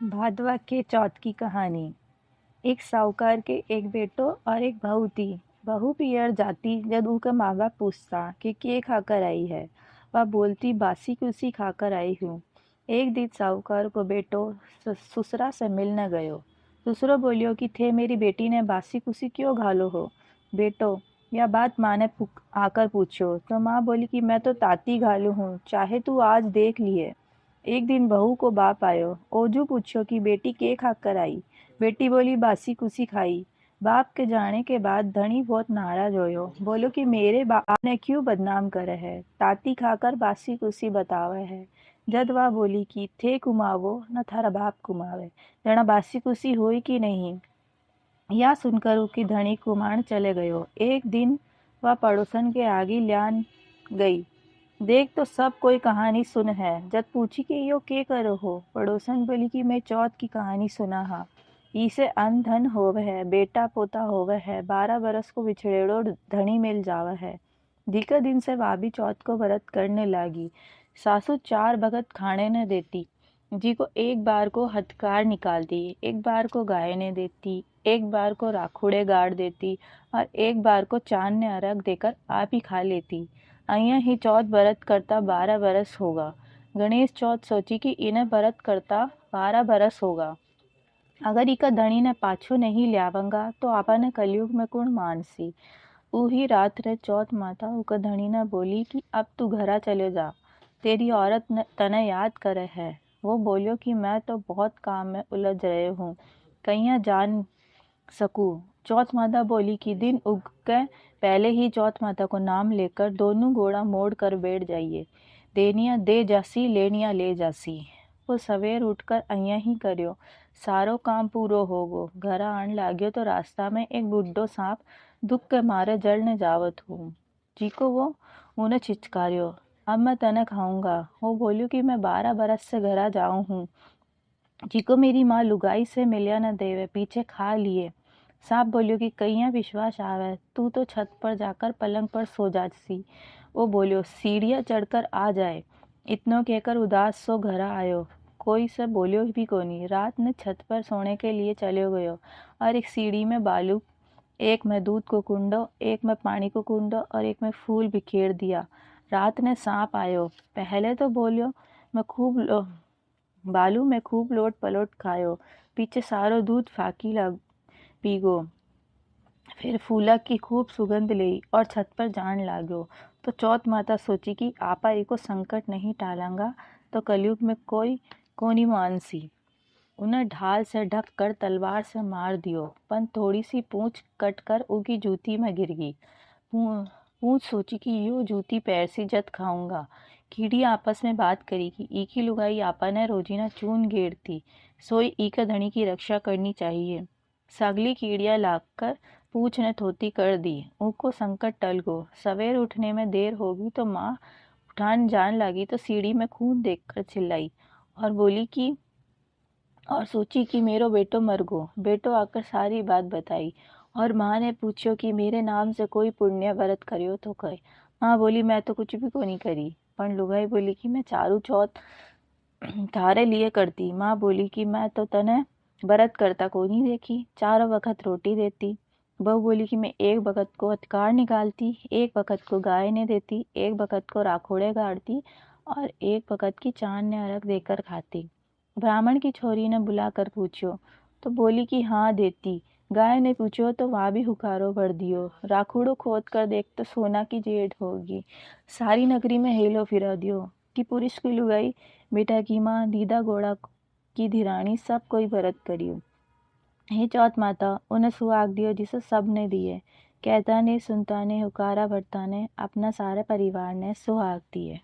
भादवा के चौथ की कहानी। एक साहूकार के एक बेटो और एक बहू थी। बहू पियर जाती जब उनका माँ बाप पूछता कि के खाकर आई है, वह बोलती बासी कुसी खाकर आई हूँ। एक दिन साहूकार को बेटो ससुरा से मिलने गयो। दूसरो बोलियो कि थे मेरी बेटी ने बासी कुसी क्यों घालो हो। बेटो यह बात माँ ने आकर पूछो तो माँ बोली कि मैं तो ताती घालू हूँ, चाहे तू आज देख लिए। एक दिन बहू को बाप आयो, ओजू पूछो कि बेटी के खाकर आई। बेटी बोली बासी कुसी खाई। बाप के जाने के बाद धनी बहुत नाराज होयो, बोलो कि मेरे बाप ने क्यों बदनाम करे है, ताती खाकर बासी कुसी बतावे है। जद वह बोली कि थे कुमावो न थारा बाप कुमावे, जना बासी कुसी हुई कि नहीं। यह सुनकर उसकी धनी कुमार चले गयो। एक दिन वह पड़ोसन के आगे ल्यान गई। देख तो सब कोई कहानी सुन है। जब पूछी कि यो के करो हो, पड़ोसन बोली कि मैं चौथ की कहानी सुना हा। इसे अन धन होवे है, बेटा पोता होवे है, 12 बरस को बिछड़ेड़ो धनी मिल जावे है। दिका दिन से भाभी चौथ को व्रत करने लगी। सासू 4 भगत खाने न देती, जी को एक बार को हथकार निकालती, एक बार को गाय ने देती, एक बार को राखुड़े गाड़ देती और एक बार को चांद ने अर्घ देकर आप ही खा लेती। अइया ही चौथ व्रत करता 12 बरस होगा। गणेश चौथ सोची कि इन्हें व्रत करता 12 बरस होगा। अगर इका धनी ने पाछो नहीं ल्यावंगा तो आपने कलयुग में कौन मानसी। उही रात रे चौथ माता उका धनी ने बोली कि अब तू घरा चले जा, तेरी औरत तने याद करे है। वो बोलियो कि मैं तो बहुत काम में उलझ रहे हूँ, कहीं जान सकूं। चौथ माता बोली कि दिन उग के पहले ही चौथ माता को नाम लेकर दोनों घोड़ा मोड़ कर बैठ जाइए, देनिया दे जासी लेनिया ले जासी। वो सवेर उठकर अइया ही करियो, सारो काम पूरो होगो। घर आन लाग्यो तो रास्ता में एक बुड्ढो सांप दुख के मारे जलने जावत हूँ। जी को वो उन्हें छिचकारियो, अब मैं तने खाऊंगा। वो बोलियो कि मैं 12 बरस से घरा जाऊं हूँ, जी को मेरी माँ लुगाई से मिलिया न देवे, पीछे खा लिए। सांप बोलियो कि कहिया विश्वास आवे, तू तो छत पर जाकर पलंग पर सो जासी। वो बोलियो सीढ़ियाँ चढ़कर आ जाए। इतनो कहकर उदास सो घर आयो, कोई से बोलियो भी कोनी। रात ने छत पर सोने के लिए चले गयो और एक सीढ़ी में बालू, एक में दूध को कुंडो, एक में पानी को कुंडो और एक में फूल बिखेर दिया। रात ने सांप आयो, पहले तो बोलियो मैं बालू में खूब लोट पलोट खायो, पीछे सारो दूध फाकी लग पीगो। फिर फूला की खूब सुगंध ली और छत पर जान लागो। तो चौथ माता सोची कि आपा को संकट नहीं टालांगा तो कलयुग में कोई कोनी मानसी। उन्हें ढाल से ढक कर तलवार से मार दियो, पर थोड़ी सी पूंछ कट कर उनकी जूती में गिर गई। पूंछ सोची कि यो जूती पैर से जत खाऊंगा। कीड़ी आपस में बात करी कि ई की लुगाई आपा ने रोजीना चून गेरती, सोई ई का धनी की रक्षा करनी चाहिए। सगली कीड़ियां लाकर पूछ ने थोती कर दी, उनको संकट टल गो। सवेर उठने में देर होगी तो माँ उठान जान लगी तो सीढ़ी में खून देखकर चिल्लाई और बोली कि और सोची कि मेरो बेटो मर गो। बेटो आकर सारी बात बताई और माँ ने पूछो कि मेरे नाम से कोई पुण्य व्रत करियो तो कहे। माँ बोली मैं तो कुछ भी को नहीं करी। पर लुगाई बोली कि मैं चारू चौथ थारे लिए करती। माँ बोली कि मैं तो तने व्रत करता को नहीं देखी, चारों वक्त रोटी देती। बहू बोली कि मैं एक वक्त को हथकार निकालती, एक वक्त को गाय ने देती, एक वक्त को राखोड़े गाड़ती और एक वक्त की चांद ने अर्घ देकर खाती। ब्राह्मण की छोरी ने बुलाकर पूछो तो बोली कि हाँ देती। गाय ने पूछो तो वहाँ भी हुकारो भर दियो। राखूड़ो खोद कर देख तो सोना की जेठ होगी। सारी नगरी में हेलो फिरा दियो कि पुरुष की लुगाई, बेटा की माँ, दीदा घोड़ा की धिरानी सब कोई व्रत करियो। हे चौथ माता उन्हें सुहाग दियो जिसे सब ने दिए। कहता ने सुनता ने हुकारा भरता ने अपना सारे परिवार ने सुहाग दिए।